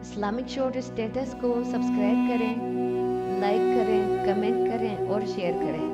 Islamic short status کو subscribe کریں، like کریں، کمنٹ کریں اور شیئر کریں۔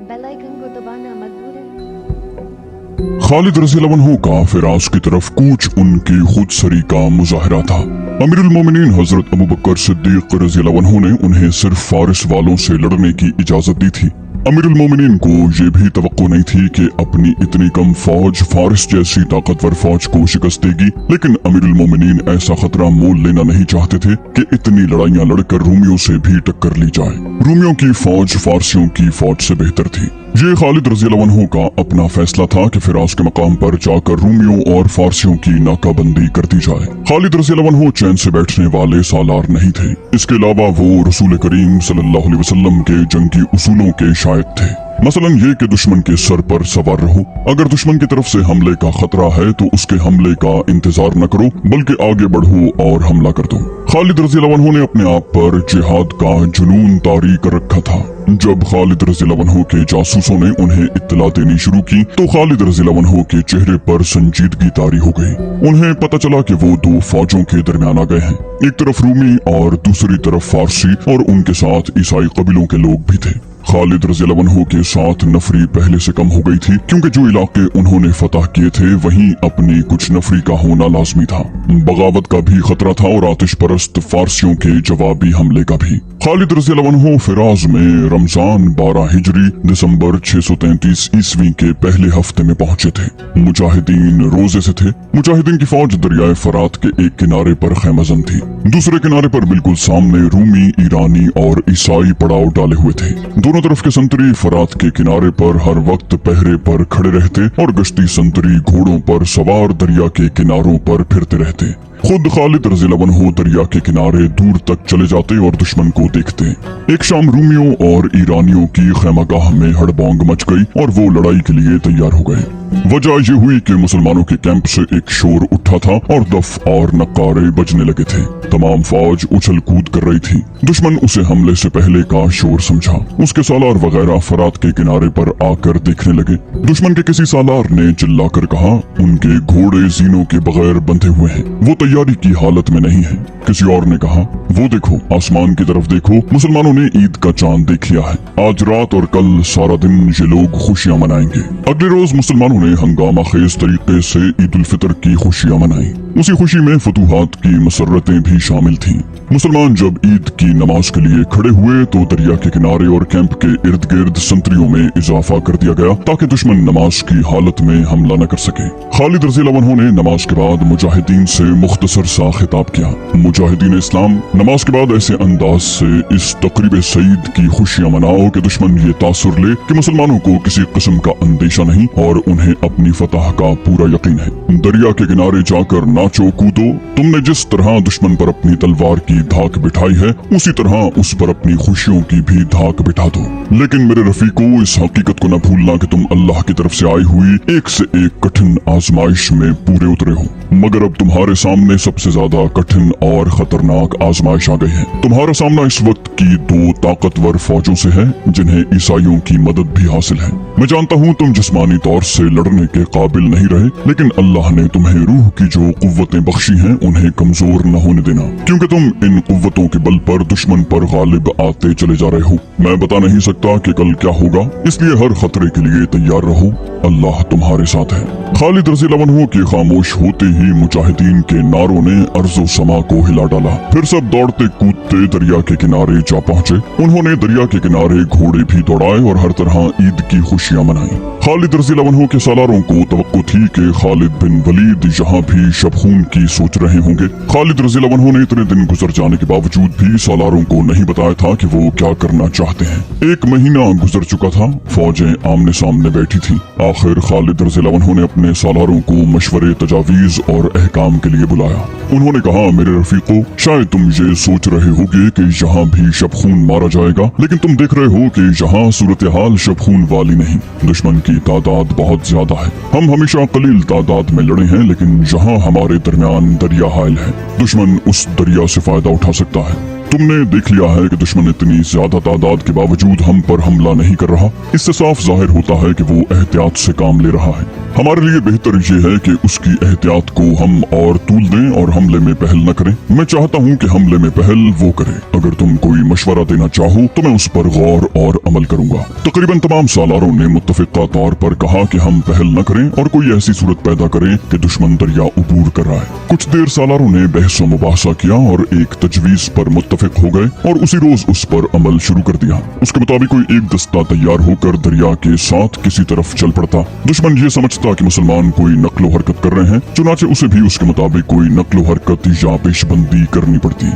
بیل آئیکن کو دبانا مت بھولیں۔ خالد رضی اللہ عنہ کا فراز کی طرف کوچ ان کی خود سری کا مظاہرہ تھا۔ امیر المومنین حضرت ابوبکر صدیق رضی اللہ عنہ نے انہیں صرف فارس والوں سے لڑنے کی اجازت دی تھی۔ امیر المومنین کو یہ بھی توقع نہیں تھی کہ اپنی اتنی کم فوج فارس جیسی طاقتور فوج کو شکست دے گی، لیکن امیر المومنین ایسا خطرہ مول لینا نہیں چاہتے تھے کہ اتنی لڑائیاں لڑ کر رومیوں سے بھی ٹکر لی جائے۔ رومیوں کی فوج فارسیوں کی فوج سے بہتر تھی۔ یہ خالد رضی اللہ عنہ کا اپنا فیصلہ تھا کہ فراز کے مقام پر جا کر رومیوں اور فارسیوں کی ناکہ بندی کر دی جائے۔ خالد رضی اللہ عنہ چین سے بیٹھنے والے سالار نہیں تھے، اس کے علاوہ وہ رسول کریم صلی اللہ علیہ وسلم کے جنگی اصولوں کے شائق تھے۔ مثلا یہ کہ دشمن کے سر پر سوار رہو، اگر دشمن کی طرف سے حملے کا خطرہ ہے تو اس کے حملے کا انتظار نہ کرو بلکہ آگے بڑھو اور حملہ کر دو۔ خالد رضی اللہ عنہ نے اپنے آپ پر جہاد کا جنون طاری کر رکھا تھا۔ جب خالد رضی اللہ عنہ کے جاسوسوں نے انہیں اطلاع دینی شروع کی تو خالد رضی اللہ عنہ کے چہرے پر سنجیدگی طاری ہو گئی۔ انہیں پتہ چلا کہ وہ دو فوجوں کے درمیان آ گئے ہیں، ایک طرف رومی اور دوسری طرف فارسی، اور ان کے ساتھ عیسائی قبیلوں کے لوگ بھی تھے۔ خالد رضی اللہ عنہ کے ساتھ نفری پہلے سے کم ہو گئی تھی، کیونکہ جو علاقے انہوں نے فتح کیے تھے وہیں اپنی کچھ نفری کا ہونا لازمی تھا۔ بغاوت کا بھی خطرہ تھا اور آتش پرست فارسیوں کے جوابی حملے کا بھی۔ خالد رضی اللہ عنہ فراز میں رمضان 12 ہجری دسمبر 633 عیسوی کے پہلے ہفتے میں پہنچے تھے۔ مجاہدین روزے سے تھے۔ مجاہدین کی فوج دریائے فرات کے ایک کنارے پر خیمہ زن تھی، دوسرے کنارے پر بالکل سامنے رومی، ایرانی اور عیسائی پڑاؤ ڈالے ہوئے تھے۔ دونوں طرف کے سنتری فرات کے کنارے پر ہر وقت پہرے پر کھڑے رہتے اور گشتی سنتری گھوڑوں پر سوار دریا کے کناروں پر پھرتے رہتے۔ خود خالد رضی اللہ عنہ دریا کے کنارے دور تک چلے جاتے اور دشمن کو دیکھتے۔ ایک شام رومیوں اور ایرانیوں کی خیمہ گاہ میں ہڑبونگ مچ گئی اور وہ لڑائی کے لیے تیار ہو گئے۔ وجہ یہ ہوئی کہ مسلمانوں کے کیمپ سے ایک شور اٹھا تھا اور دف اور نقارے بجنے لگے تھے۔ تمام فوج اچھل کود کر رہی تھی۔ دشمن اسے حملے سے پہلے کا شور سمجھا۔ اس کے سالار وغیرہ فرات کے کنارے پر آ کر دیکھنے لگے۔ دشمن کے کسی سالار نے چلا کر کہا، ان کے گھوڑے زینوں کے بغیر بندھے ہوئے ہیں، وہ تیاری کی حالت میں نہیں ہے۔ کسی اور نے کہا، وہ دیکھو آسمان کی طرف دیکھو، مسلمانوں نے عید کا چاند دیکھ لیا ہے، آج رات اور کل سارا دن یہ لوگ خوشیاں منائیں گے۔ اگلے روز مسلمانوں نے ہنگامہ خیز طریقے سے عید الفطر کی خوشیاں منائیں۔ اسی خوشی میں فتوحات کی مسرتیں بھی شامل تھیں۔ مسلمان جب عید کی نماز کے لیے کھڑے ہوئے تو دریا کے کنارے اور کیمپ کے ارد گرد سنتریوں میں اضافہ کر دیا گیا تاکہ دشمن نماز کی حالت میں حملہ نہ کر سکے۔ خالد رضی اللہ عنہ نے نماز کے بعد مجاہدین سے مختصر سا خطاب کیا۔ مجاہدین اسلام، نماز کے بعد ایسے انداز سے اس تقریب سعید کی خوشیاں مناؤ کہ دشمن یہ تاثر لے کہ مسلمانوں کو کسی قسم کا اندیشہ نہیں اور انہیں اپنی فتح کا پورا یقین ہے۔ دریا کے کنارے جا کر ناچو کودو، تم نے جس طرح دشمن پر اپنی تلوار کی دھاک بٹھائی ہے اسی طرح اس پر اپنی خوشیوں کی بھی دھاک بٹھا دو۔ لیکن میرے رفیقو، اس حقیقت کو نہ بھولنا کہ تم اللہ کی طرف سے آئی ہوئی ایک سے ایک کٹھن آزمائش میں پورے اترے ہو، مگر اب تمہارے سامنے سب سے زیادہ کٹھن اور خطرناک آزمائش آ گئی ہے۔ تمہارا سامنا اس وقت کی دو طاقتور فوجوں سے ہے جنہیں عیسائیوں کی مدد بھی حاصل ہے۔ میں جانتا ہوں تم جسمانی طور سے لڑنے کے قابل نہیں رہے، لیکن اللہ نے تمہیں روح کی جو قوتیں بخشی ہیں انہیں کمزور نہ ہونے دینا، کیونکہ تم ان قوتوں کے بل پر دشمن پر غالب آتے چلے جا رہے ہو۔ میں بتا نہیں سکتا کہ کل کیا ہوگا، اس لیے ہر خطرے کے لیے تیار رہو، اللہ تمہارے ساتھ ہے۔ خالد رضی اللہ عنہ کے خاموش ہوتے ہی مجاہدین کے نعروں نے ارض و سما کو ہلا ڈالا۔ پھر سب دوڑتے کودتے دریا کے کنارے جا پہنچے۔ انہوں نے دریا کے کنارے گھوڑے بھی دوڑائے اور ہر طرح عید کی خوشیاں منائیں۔ خالد رضی اللہ عنہ کے سالاروں کو توقع تھی کہ خالد بن ولید یہاں بھی شبخون کی سوچ رہے ہوں گے۔ خالد رضی اللہ عنہ نے اتنے دن گزر جانے کے باوجود بھی سالاروں کو نہیں بتایا تھا کہ وہ کیا کرنا چاہتے ہیں۔ ایک مہینہ گزر چکا تھا، فوجیں آمنے سامنے بیٹھی تھیں۔ آخر خالد رضی اللہ عنہ نے اپنے سالاروں کو مشورے، تجاویز اور احکام کے لیے بلایا۔ انہوں نے کہا، میرے رفیقو، شاید تم یہ سوچ رہے ہوگے کہ یہاں بھی شبخون مارا جائے گا، لیکن تم دیکھ رہے ہو کہ یہاں صورتحال شبخون والی نہیں۔ دشمن کی تعداد بہت زیادہ ہے، ہم ہمیشہ قلیل تعداد میں لڑے ہیں، لیکن یہاں ہمارے درمیان دریا حائل ہے، دشمن اس دریا سے فائدہ اٹھا سکتا ہے۔ तुमने देख लिया है कि दुश्मन इतनी ज्यादा तादाद के बावजूद हम पर हमला नहीं कर रहा। इससे साफ जाहिर होता है कि वो एहतियात से काम ले रहा है। हमारे लिए बेहतर ये है कि उसकी एहतियात को हम और तूल दें और हमले में पहल न करें। मैं चाहता हूँ कि हमले में पहल वो करे। अगर तुम कोई मशवरा देना चाहो तो मैं उस पर गौर और अमल करूंगा। तकरीबन तमाम सालारों ने मुत्तफिका तौर पर कहा कि हम पहल न करें और कोई ऐसी सूरत पैदा करें कि दुश्मन दरिया उबूर कर रहा है। कुछ देर सालारों ने बहस व मुबाहसा किया और एक तजवीज पर मुत्तफिक हो गए और उसी रोज उस पर अमल शुरू कर दिया। उसके मुताबिक कोई एक दस्ता तैयार होकर दरिया के साथ किसी तरफ चल पड़ता। दुश्मन ये समझता कि मुसलमान कोई नक्लो हरकत कर रहे हैं, चुनाचे उसे भी उसके मुताबिक कोई नक्लो हरकत या पेशबंदी करनी पड़ती।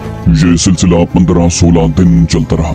ये सिलसिला 15-16 दिन चलता रहा।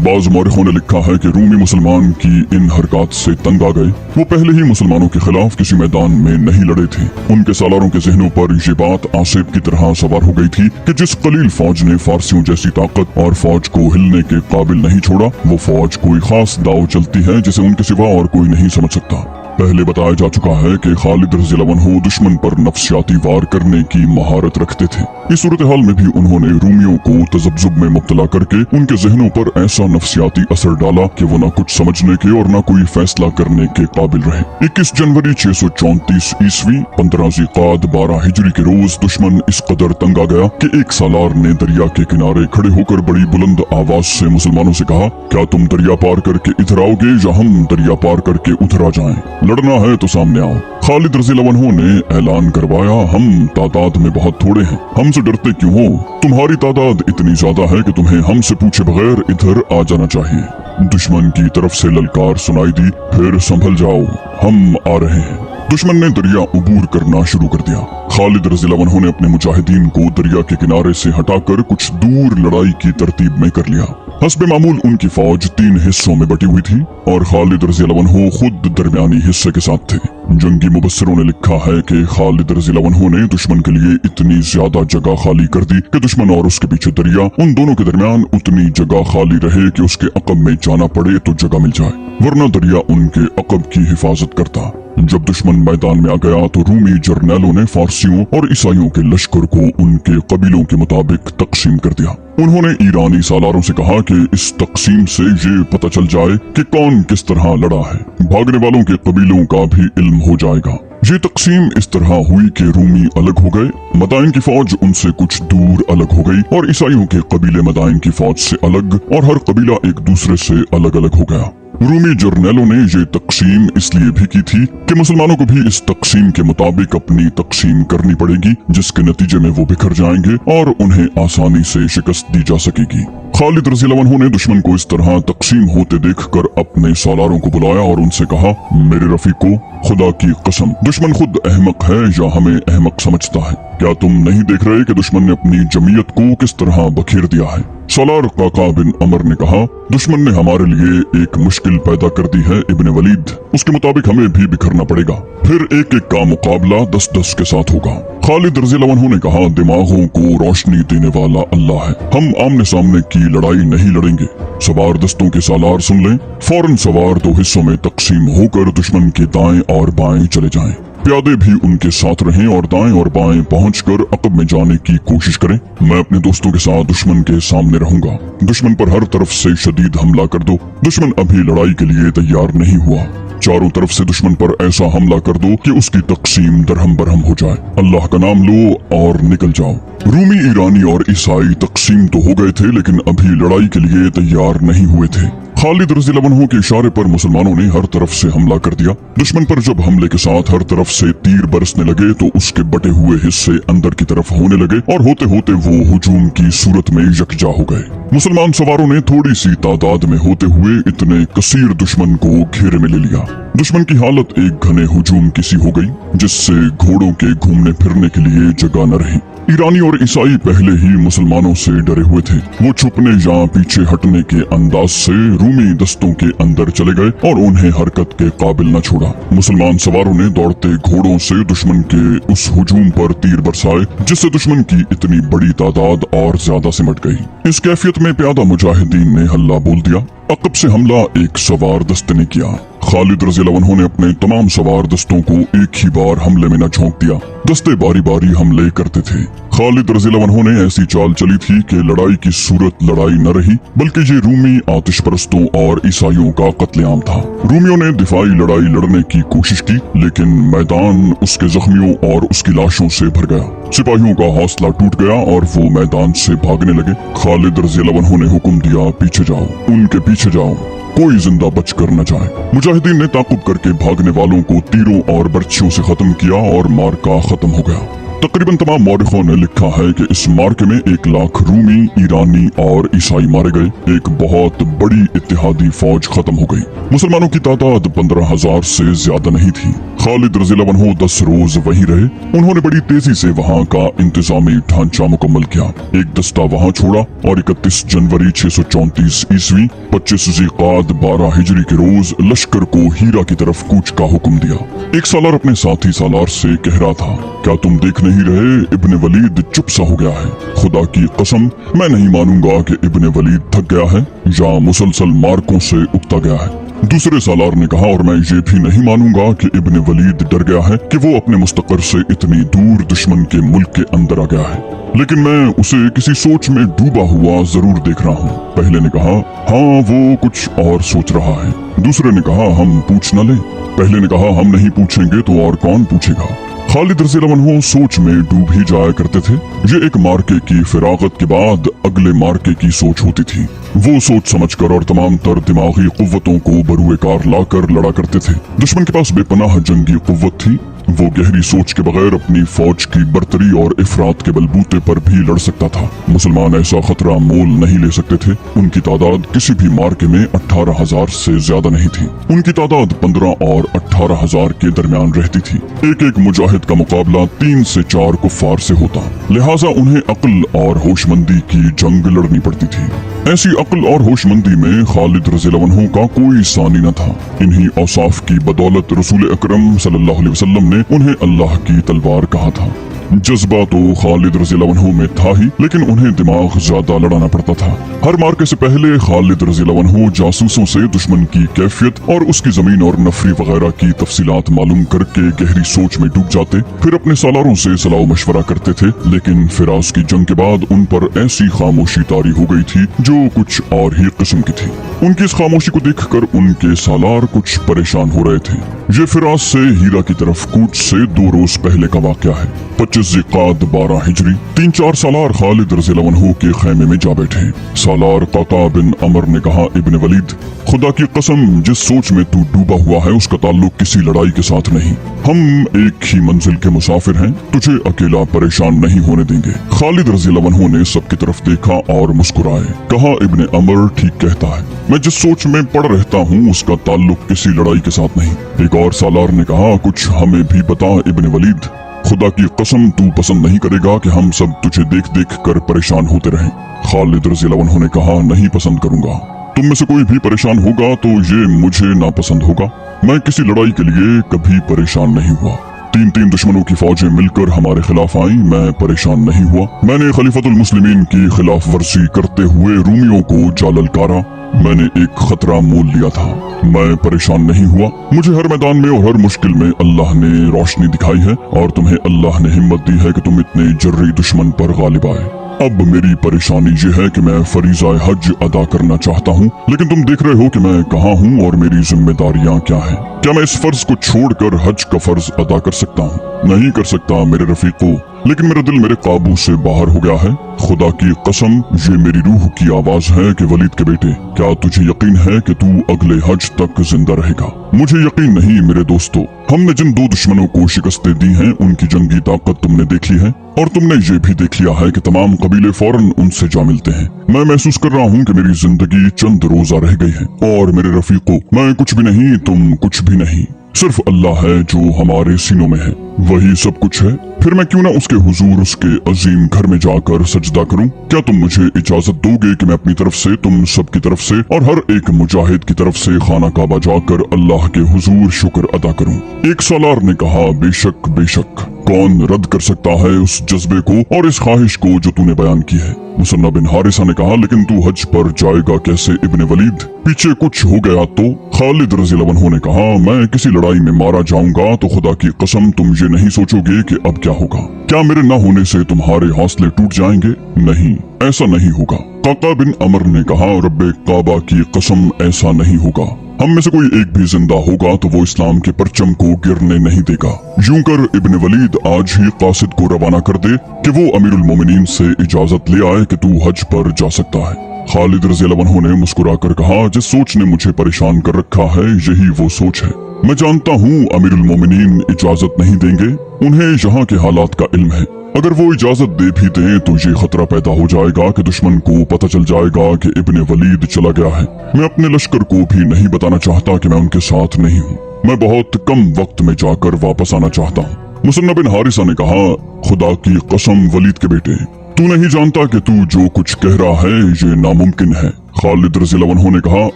बाज मौरखों ने लिखा है कि रूमी मुसलमान की इन हरकत से तंग आ गए। वो पहले ही मुसलमानों के खिलाफ किसी मैदान में नहीं लड़े थे। उनके सालारों के जहनों पर ये बात आसेब की तरह सवार हो गई थी कि जिस कलील फौज ने फारसियों जैसी ताकत और फौज को हिलने के काबिल नहीं छोड़ा, वो फौज कोई खास दाव चलती है जिसे उनके सिवा और कोई नहीं समझ सकता। पहले बताया जा चुका है कि खालिद रज़ियल्लाहु अन्हु दुश्मन पर नफ्सियाती वार करने की महारत रखते थे। इस सूरत हाल में भी उन्होंने रूमियों को तजब्जुब में मुब्तला करके उनके जहनों पर ऐसा नफ्सियाती असर डाला कि वो न कुछ समझने के और न कोई फैसला करने के काबिल रहे। 21 जनवरी 634 ईस्वी 15 ज़िक़ाद 12 हिजरी के रोज दुश्मन इस कदर तंग आ गया कि एक सालार ने दरिया के किनारे खड़े होकर बड़ी बुलंद आवाज से मुसलमानों से कहा, क्या तुम दरिया पार करके इधर आओगे या हम दरिया पार करके उधर आ जाएं? लड़ना है तो सामने आओ। खालिद रज़ियल्लाहु अन्हु ने ऐलान करवाया, हम तादाद में बहुत थोड़े हैं, हमसे डरते क्यों हो? तुम्हारी तादाद इतनी ज्यादा है कि तुम्हें हमसे पूछे बगैर इधर आ जाना चाहिए। दुश्मन की तरफ से ललकार सुनाई दी, फिर संभल जाओ, हम आ रहे हैं। दुश्मन ने दरिया उबूर करना शुरू कर दिया। खालिद रज़ियल्लाहु अन्हु ने अपने मुजाहिदीन को दरिया के किनारे से हटाकर कुछ दूर लड़ाई की तरतीब में कर लिया। हस्बे मामूल उनकी फौज 3 हिस्सों में बटी हुई थी और खालिद रज़ियल्लाहु अन्हु खुद दरमियानी हिस्से के साथ थे। जंगी मुबस्सिरों ने लिखा है कि खालिद रज़ियल्लाहु अन्हु ने दुश्मन के लिए इतनी ज्यादा जगह खाली कर दी कि दुश्मन और उसके पीछे दरिया, उन दोनों के दरमियान उतनी जगह खाली रहे कि उसके अकब में जाना पड़े तो जगह मिल जाए, वरना दरिया उनके अकब की हिफाजत करता। जब दुश्मन मैदान में आ गया तो रूमी जर्नैलों ने फारसियों और ईसाइयों के लश्कर को उनके कबीलों के मुताबिक तकसीम कर दिया। उन्होंने ईरानी सालारों से कहा कि इस तकसीम से ये पता चल जाए कि कौन किस तरह लड़ा है, भागने वालों के कबीलों का भी इल्म हो जाएगा। ये तकसीम इस तरह हुई कि रूमी अलग हो गए, मदाइन की फौज उनसे कुछ दूर अलग हो गई और ईसाइयों के कबीले मदाइन की फौज से अलग, और हर कबीला एक दूसरे से अलग अलग हो गया। रूमी जर्नैलों ने ये तकसीम इसलिए भी की थी कि मुसलमानों को भी इस तकसीम के मुताबिक अपनी तकसीम करनी पड़ेगी, जिसके नतीजे में वो बिखर जाएंगे और उन्हें आसानी से शिकस्त दी जा सकेगी। खालिद रज़ियल्लाहु अन्हु ने दुश्मन को इस तरह तकसीम होते देखकर अपने सालारों को बुलाया और उनसे कहा, मेरे रफीको, खुदा की कसम, दुश्मन खुद अहमक है या हमें अहमक समझता है? क्या तुम नहीं देख रहे कि दुश्मन ने अपनी जमीयत को किस तरह बखेर दिया है? सालार काका बिन अमर ने कहा, दुश्मन ने हमारे लिए एक मुश्किल पैदा कर दी है इब्ने वलीद, उसके मुताबिक हमें भी बिखरना पड़ेगा, फिर एक एक का मुकाबला 10-10 के साथ होगा। खालिद रज़ियल्लाहु अन्हु ने कहा, दिमागों को रोशनी देने वाला अल्लाह है, हम आमने सामने की लड़ाई नहीं लड़ेंगे। सवार दस्तों के सालार सुन लें, फौरन सवार 2 हिस्सों में तकसीम होकर दुश्मन के दाएं और बाएं चले जाएं। प्यादे भी उनके साथ रहें और दाएं और बाएं पहुंचकर अकब में जाने की कोशिश करें। मैं अपने दोस्तों के साथ दुश्मन के सामने रहूंगा। दुश्मन पर हर तरफ से शदीद हमला कर दो। दुश्मन अभी लड़ाई के लिए तैयार नहीं हुआ। चारों तरफ से दुश्मन पर ऐसा हमला कर दो कि उसकी तकसीम दरहम बरहम हो जाए। अल्लाह का नाम लो और निकल जाओ। रूमी, ईरानी और ईसाई तकसीम तो हो गए थे, लेकिन अभी लड़ाई के लिए तैयार नहीं हुए थे। खालिद रज़ियल्लाहु अन्हु के इशारे पर मुसलमानों ने हर तरफ से हमला कर दिया। दुश्मन पर जब हमले के साथ हर तरफ से तीर बरसने लगे तो उसके बटे हुए हिस्से अंदर की तरफ होने लगे और होते होते वो हुजूम की सूरत में यकजा हो गए। मुसलमान सवारों ने थोड़ी सी तादाद में होते हुए इतने कसीर दुश्मन को घेरे में ले लिया। दुश्मन की हालत एक घने हुजूम की सी हो गई, जिससे घोड़ों के घूमने फिरने के लिए जगह न रही। ईरानी और ईसाई पहले ही मुसलमानों से डरे हुए थे। वो छुपने या पीछे हटने के अंदाज से रूमी दस्तों के अंदर चले गए और उन्हें हरकत के काबिल न छोड़ा। मुसलमान सवारों ने दौड़ते घोड़ों से दुश्मन के उस हुजूम पर तीर बरसाए, जिससे दुश्मन की इतनी बड़ी तादाद और ज्यादा सिमट गई। इस कैफियत में प्यादा मुजाहिदीन ने हल्ला बोल दिया। अकब से हमला एक सवार दस्ते ने किया। खालिद रज़ियल्लाहु अन्हु ने अपने तमाम सवार दस्तों को एक ही बार हमले में न झोंक दिया। दस्ते बारी बारी हमले करते थे। खालिद रज़ियल्लाहु अन्हु ने ऐसी चाल चली थी कि लड़ाई की सूरत लड़ाई न रही, बल्कि ये रूमी आतिश परस्तों और ईसाइयों का कत्लेआम था। रूमियों ने दिफाई लड़ाई लड़ने की कोशिश की, लेकिन मैदान उसके जख्मियों और उसकी लाशों से भर गया। सिपाहियों का हौसला टूट गया और वो मैदान से भागने लगे। खालिद रज़ियल्लाहु अन्हु ने हुक्म दिया, पीछे जाओ, उनके पीछे जाओ, कोई जिंदा बच कर न जाए। मुजाहिदीन ने ताकुब करके भागने वालों को तीरों और बर्छियों से खत्म किया और मार्का खत्म हो गया। तकरीबन तमाम मौरिखों ने लिखा है कि इस मार्के में 1 लाख रूमी, ईरानी और ईसाई मारे गए। एक बहुत बड़ी इत्तेहादी फौज खत्म हो गई। मुसलमानों की तादाद 15,000 से ज्यादा नहीं थी। खालिद रज़ियल्लाहु अन्हु 10 रोज वहीं रहे। उन्होंने बड़ी तेजी से वहाँ का इंतजामी ढांचा मुकम्मल किया। एक दस्ता वहाँ छोड़ा और 31 जनवरी 634 ईस्वी 25 ज़िक़ाद 12 हिजरी के रोज लश्कर को हीरा की तरफ कूच का हुक्म दिया। एक सालार अपने साथी सालार से कह रहा था, क्या तुम देख नहीं रहे इब्ने वलीद चुप सा हो गया है? खुदा की कसम मैं नहीं मानूंगा कि इब्ने वलीद थक गया है या मुसलसल मार्कों से उकता गया है। दूसरे सालार ने कहा, और मैं ये भी नहीं मानूंगा कि इब्ने वलीद डर गया है कि वो अपने मुस्तकर से इतनी दूर दुश्मन के मुल्क के अंदर आ गया है, लेकिन मैं उसे किसी सोच में डूबा हुआ जरूर देख रहा हूँ। पहले ने कहा, हाँ वो कुछ और सोच रहा है। दूसरे ने कहा, हम पूछ न लें। पहले ने कहा, हम नहीं पूछेंगे तो और कौन पूछेगा। खालिद रज़ियल्लाहु अन्हु सोच में डूब ही जाया करते थे। ये एक मार्के की फिरागत के बाद अगले मार्के की सोच होती थी। वो सोच समझकर और तमाम तर दिमागी कुव्वतों को बरूए कार लाकर लड़ा करते थे। दुश्मन के पास बेपनाह जंगी कुव्वत थी। वो गहरी सोच के बगैर अपनी फौज की बर्तरी और इफरात के बलबूते पर भी लड़ सकता था। मुसलमान ऐसा खतरा मोल नहीं ले सकते थे। उनकी तादाद किसी भी मार्के में 18,000 से ज्यादा नहीं थी। उनकी तादाद 15 और 18,000 के दरमियान रहती थी। एक एक मुजाहिद का मुकाबला 3 से 4 कुफ्फार से होता, लिहाजा उन्हें अक्ल और होशमंदी की जंग लड़नी पड़ती थी। ऐसी अक्ल और होशमंदी में खालिद रज़ियल्लाहु अन्हु का कोई सानी न था। इन्हीं औसाफ की बदौलत रसूल अकरम सल्लल्लाहु अलैहि वसल्लम ने उन्हें अल्लाह की तलवार कहा था। जज्बा तो खालिद रज़ियल्लाहु अन्हु में था ही, लेकिन उन्हें दिमाग ज्यादा लड़ाना पड़ता था। हर मार्के से पहले खालिद रज़ियल्लाहु अन्हु जासूसों से दुश्मन की कैफियत और उसकी जमीन और नफरी वगैरह की तफसीलात मालूम करके गहरी सोच में डूब जाते। फिर अपने सालारों से सलाह मशवरा करते थे, लेकिन फिराज की जंग के बाद उन पर ऐसी खामोशी तारी हो गई थी जो कुछ और ही किस्म की थी। उनकी इस खामोशी को देखकर उनके सालार कुछ परेशान हो रहे थे। ये फिराज से हीरा की तरफ कूच से 2 रोज पहले का वाक़या है। 25 ज़िक़ाद 12 हिजरी 3-4 सालार खालिद रज़ियल्लाहु अन्हु के खेमे में जा बैठे। सालार काका बिन अमर ने कहा, इब्ने वलीद, खुदा की कसम जिस सोच में तू डूबा हुआ है उसका ताल्लुक किसी लड़ाई के साथ नहीं। हम एक ही मंजिल के मुसाफिर हैं, तुझे अकेला परेशान नहीं होने देंगे। खालिद रज़ियल्लाहु अन्हु ने सबकी तरफ देखा और मुस्कुराए। कहा, इब्ने अमर ठीक कहता है। मैं जिस सोच में पड़ रहता हूँ उसका ताल्लुक किसी लड़ाई के साथ नहीं। एक और सालार ने कहा, कुछ हमें भी बता इब्ने वलीद। खुदा की कसम तू पसंद नहीं करेगा कि हम सब तुझे देख देख कर परेशान होते रहें। खालिद रज़ियल्लाहु अन्हु ने कहा, नहीं पसंद करूंगा। तुम में से कोई भी परेशान होगा तो ये मुझे नापसंद होगा। मैं किसी लड़ाई के लिए कभी परेशान नहीं हुआ। 3 दुश्मनों की फौजें मिलकर हमारे खिलाफ आईं, मैं परेशान नहीं हुआ। मैंने खलीफतुल मुस्लिमीन की खिलाफ वर्जी करते हुए रूमियों को जा ललकारा। मैंने एक खतरा मोल लिया था, मैं परेशान नहीं हुआ। मुझे हर मैदान में और हर मुश्किल में अल्लाह ने रोशनी दिखाई है और तुम्हें अल्लाह ने हिम्मत दी है कि तुम इतने जर्री दुश्मन पर गालिब आए। अब मेरी परेशानी ये है कि मैं फरीज़ा हज अदा करना चाहता हूँ, लेकिन तुम देख रहे हो कि मैं कहाँ हूँ और मेरी जिम्मेदारियाँ क्या हैं। क्या मैं इस फर्ज को छोड़कर हज का फर्ज अदा कर सकता हूँ? नहीं कर सकता मेरे रफीको, लेकिन मेरा दिल मेरे काबू से बाहर हो गया है। खुदा की कसम ये मेरी रूह की आवाज है कि वलीद के बेटे, क्या तुझे यकीन है कि तू अगले हज तक जिंदा रहेगा? मुझे यकीन नहीं मेरे दोस्तों। हमने जिन 2 दुश्मनों को शिकस्तें दी हैं उनकी जंगी ताकत तुमने देख ली है और तुमने ये भी देख लिया है कि तमाम कबीले फौरन उनसे जा मिलते हैं। मैं महसूस कर रहा हूँ कि मेरी जिंदगी चंद रोजा रह गई है और मेरे रफीको, मैं कुछ भी नहीं, तुम कुछ भी नहीं। सिर्फ अल्लाह है जो हमारे सीनों में है, वही सब कुछ है। फिर मैं क्यों ना उसके हुजूर उसके अजीम घर में जाकर सजदा करूं? क्या तुम मुझे इजाजत दोगे कि मैं अपनी तरफ से, तुम सब की तरफ से और हर एक मुजाहिद की तरफ से खाना काबा जाकर अल्लाह के हुजूर शुक्र अदा करूं? एक सालार ने कहा, बेशक बेशक। कौन रद्द कर सकता है उस जज्बे को और इस ख्वाहिश को जो तूने बयान की है। मुसन्ना बिन हारिसा ने कहा, लेकिन तू हज पर जाएगा कैसे इब्ने वलीद? पीछे कुछ हो गया तो? खालिद रज़ियल्लाहु अन्हु ने कहा, मैं किसी लड़ाई में मारा जाऊंगा तो खुदा की कसम तुम ये नहीं सोचोगे कि अब क्या होगा। क्या मेरे न होने से तुम्हारे हौसले टूट जाएंगे? नहीं, ऐसा नहीं होगा। काका बिन अमर ने कहा, रब्बे काबा की कसम ऐसा नहीं होगा। हम में से कोई एक भी जिंदा होगा तो वो इस्लाम के परचम को गिरने नहीं देगा। यूं कर इब्ने वलीद आज ही कासिद को रवाना कर दे कि वो अमीरुल मोमिनीन से इजाजत ले आए कि तू हज पर जा सकता है। खालिद रज़ियल्लाहु अन्हु ने मुस्कुराकर कहा, जिस सोच ने मुझे परेशान कर रखा है यही वो सोच है। मैं जानता हूँ अमीरुल मोमिनीन इजाजत नहीं देंगे, उन्हें यहाँ के हालात का इल्म है। अगर वो इजाजत दे भी दें तो ये खतरा पैदा हो जाएगा कि दुश्मन को पता चल जाएगा कि इब्ने वलीद चला गया है। मैं अपने लश्कर को भी नहीं बताना चाहता कि मैं उनके साथ नहीं हूँ। मैं बहुत कम वक्त में जाकर वापस आना चाहता हूँ। मुसन्ना बिन हारिसा ने कहा, खुदा की कसम वलीद के बेटे, तू नहीं जानता कि तू जो कुछ कह रहा है ये नामुमकिन है। खालिद रज़ियल्लाहु अन्हु ने कहा,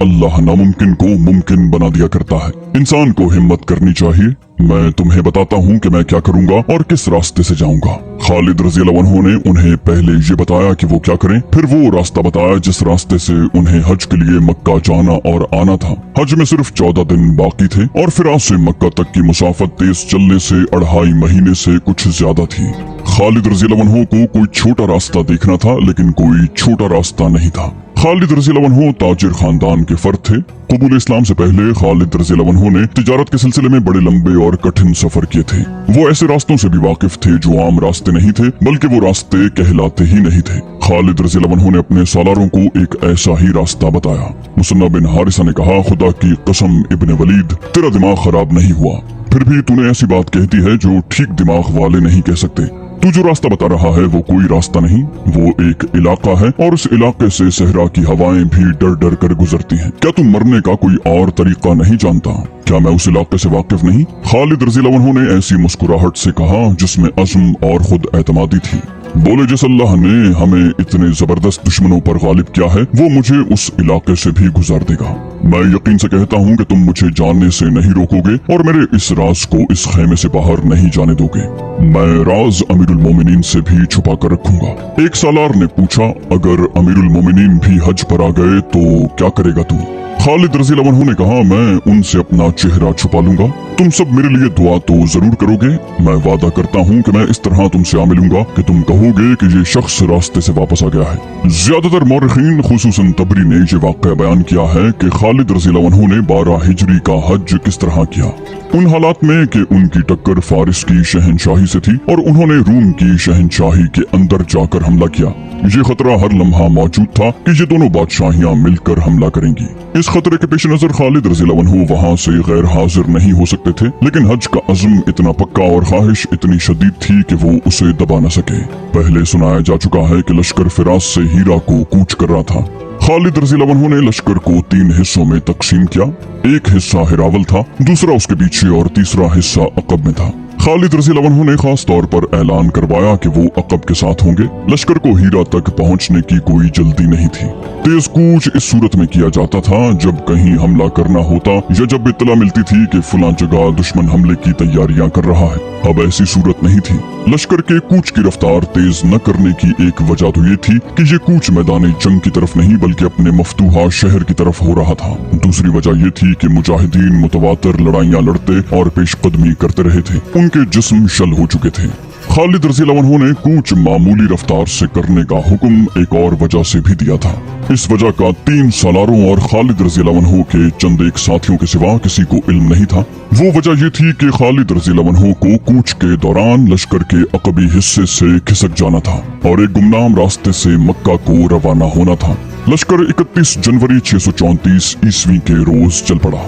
अल्लाह नामुमकिन को मुमकिन बना दिया करता है। इंसान को हिम्मत करनी चाहिए। मैं तुम्हें बताता हूँ कि मैं क्या करूँगा और किस रास्ते से जाऊँगा। खालिद रज़ियल्लाहु अन्हु ने उन्हें पहले ये बताया कि वो क्या करें, फिर वो रास्ता बताया जिस रास्ते से उन्हें हज के लिए मक्का जाना और आना था। हज में सिर्फ 14 दिन बाकी थे और फिराज से मक्का तक की मुसाफत तेज चलने से 2.5 महीने से कुछ ज्यादा थी। खालिद रज़ियल्लाहु अन्हु को कोई छोटा रास्ता देखना था, लेकिन कोई छोटा रास्ता नहीं था। खालिद रज़ियल्लाहु अन्हु ताजिर खानदान के फर्द थे। कबूल इस्लाम से पहले खालिद रज़ियल्लाहु अन्हु ने तिजारत के सिलसिले में बड़े लंबे और कठिन सफर किए थे। वो ऐसे रास्तों से भी वाकिफ थे जो आम रास्ते नहीं थे, बल्कि वो रास्ते कहलाते ही नहीं थे। खालिद रज़ियल्लाहु अन्हु ने अपने सालारों को एक ऐसा ही रास्ता बताया। मुसन्ना बिन हारिसा ने कहा, खुदा की कसम इब्ने वलीद, तेरा दिमाग खराब नहीं हुआ, फिर भी तूने ऐसी बात कहती है जो ठीक दिमाग वाले नहीं कह सकते। तू जो रास्ता बता रहा है वो कोई रास्ता नहीं, वो एक इलाका है और उस इलाके से सहरा की हवाएं भी डर डर कर गुजरती हैं। क्या तू मरने का कोई और तरीका नहीं जानता? क्या मैं उस इलाके से वाकिफ नहीं? खालिद रज़ियल्लाहु अन्हु ने ऐसी मुस्कुराहट से कहा जिसमें अज़्म और खुद एतमादी थी। बोले, जिस अल्लाह ने हमें इतने जबरदस्त दुश्मनों पर गालिब किया है वो मुझे उस इलाके से भी गुजार देगा। मैं यकीन से कहता हूँ कि तुम मुझे जानने से नहीं रोकोगे और मेरे इस राज को इस खेमे से बाहर नहीं जाने दोगे। मैं राज अमीरुल मोमिनीन से भी छुपा कर रखूंगा। एक सालार ने पूछा, अगर अमीरुल मोमिनीन भी हज पर आ गए तो क्या करेगा तू? खालिद रज़ियल्लाहु अन्हु ने कहा, मैं उनसे अपना चेहरा छुपा लूंगा। तुम सब मेरे लिए दुआ तो जरूर करोगे। मैं वादा करता हूँ कि मैं इस तरह तुमसे आ मिलूंगा कि तुम कहोगे कि ये शख्स रास्ते से वापस आ गया है। ज्यादातर मौरखीन खुसूसन तबरी ने ये वाक़या बयान किया है कि खालिद रज़ियल्लाहु अन्हु ने 12 हिजरी का हज किस तरह किया, उन हालात में कि उनकी टक्कर फारिस की शहनशाही से थी और उन्होंने रूम की शहनशाही के अंदर जाकर हमला किया। ये खतरा हर लम्हा मौजूद था कि ये दोनों बादशाहियां मिलकर हमला करेंगी। इस खतरे के पेश नजर खालिद रज़ियल्लाहु अन्हु वहाँ से गैर हाजिर नहीं हो सकते थे, लेकिन हज का अज़्म इतना पक्का और ख्वाहिश इतनी शदीद थी कि वो उसे दबा न सके। पहले सुनाया जा चुका है कि लश्कर फिराज से हीरा को कूच कर रहा था। खालिद रज़ियल्लाहु अन्हु ने लश्कर को 3 हिस्सों में तकसीम किया। एक हिस्सा हिरावल था, दूसरा उसके पीछे और तीसरा हिस्सा अकब में था। खालिद रज़ियल्लाहु अन्हु ने खास तौर पर ऐलान करवाया कि वो अकब के साथ होंगे। लश्कर को हीरा तक पहुंचने की कोई जल्दी नहीं थी। तेज कूच इस सूरत में किया जाता था जब कहीं हमला करना होता या जब इत्तला मिलती थी कि फलां जगह दुश्मन हमले की तैयारियां कर रहा है। अब ऐसी सूरत नहीं थी। लश्कर के कूच की रफ्तार तेज न करने की एक वजह तो ये थी कि ये कूच मैदान जंग की तरफ नहीं बल्कि अपने मफतूहा शहर की तरफ हो रहा था। दूसरी वजह ये थी कि मुजाहिदीन मुतवातर लड़ाइयां लड़ते और पेशकदमी करते रहे थे, उनके जिस्म शल हो चुके थे। खालिद रज़ियल्लाहु अन्हु ने कूच मामूली रफ्तार से करने का हुक्म एक और वजह से भी दिया था। इस वजह का 3 सालारों और खालिद रज़ियल्लाहु अन्हु के चंद एक साथियों के सिवा किसी को इल्म नहीं था। वो वजह ये थी कि खालिद रज़ियल्लाहु अन्हु को कूच के दौरान लश्कर के अकबी हिस्से से खिसक जाना था और एक गुमनाम रास्ते से मक्का को रवाना होना था। लश्कर 31 जनवरी 634 ईस्वी के रोज चल पड़ा।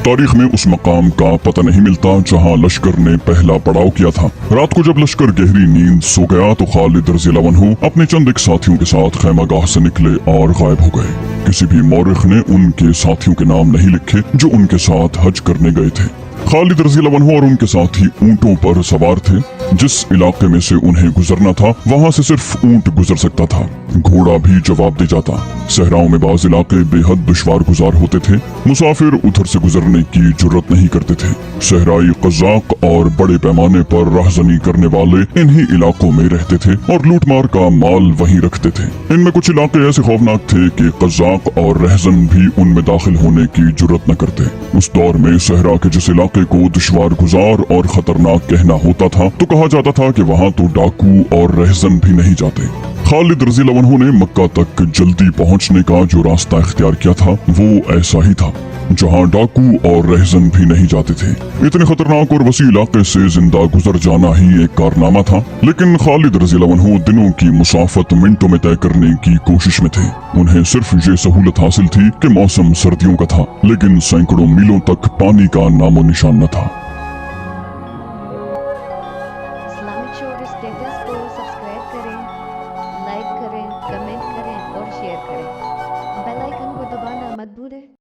तारीख में उस मकाम का पता नहीं मिलता जहां लश्कर ने पहला पड़ाव किया था। रात को जब लश्कर गहरी नींद सो गया तो खालिद रज़ियल्लाहु अन्हु अपने चंद एक साथियों के साथ खैमागाह से निकले और गायब हो गए। किसी भी मौरिख ने उनके साथियों के नाम नहीं लिखे जो उनके साथ हज करने गए थे। खालिद रज़ियल्लाहु अन्हु और उनके साथी ऊंटों पर सवार थे। जिस इलाके में से उन्हें गुजरना था वहाँ से सिर्फ ऊंट गुजर सकता था, घोड़ा भी जवाब दे जाता। सहराओं में बाज इलाके बेहद दुश्वार गुजार होते थे, मुसाफिर उधर से गुजरने की जुर्रत नहीं करते थे। सहराई कज़ाक और बड़े पैमाने पर राहज़नी करने वाले इन्हीं इलाकों में रहते थे और लूटमार का माल वहीं रखते थे। इनमें कुछ इलाके ऐसे खौफनाक थे कि कज़ाक और रहज़न भी उनमें दाखिल होने की जुर्रत न करते। उस दौर में सहरा के जिस इलाके को दुश्वार गुजार और खतरनाक कहना होता था तो कहा जाता था कि वहाँ तो डाकू और रहज़न भी नहीं जाते। खालिद रज़ी अल्लाह अन्हु ने मक्का तक जल्दी पहुंचने का जो रास्ता इख्तियार किया था वो ऐसा ही था, जहां डाकू और रहज़न भी नहीं जाते थे। इतने खतरनाक और वसी इलाके से जिंदा गुजर जाना ही एक कारनामा था, लेकिन खालिद रज़ी अल्लाह अन्हु दिनों की मुसाफत मिनटों में तय करने की कोशिश में थे। उन्हें सिर्फ ये सहूलत हासिल थी कि मौसम सर्दियों का था, लेकिन सैकड़ों मीलों तक पानी का नामो निशान न था।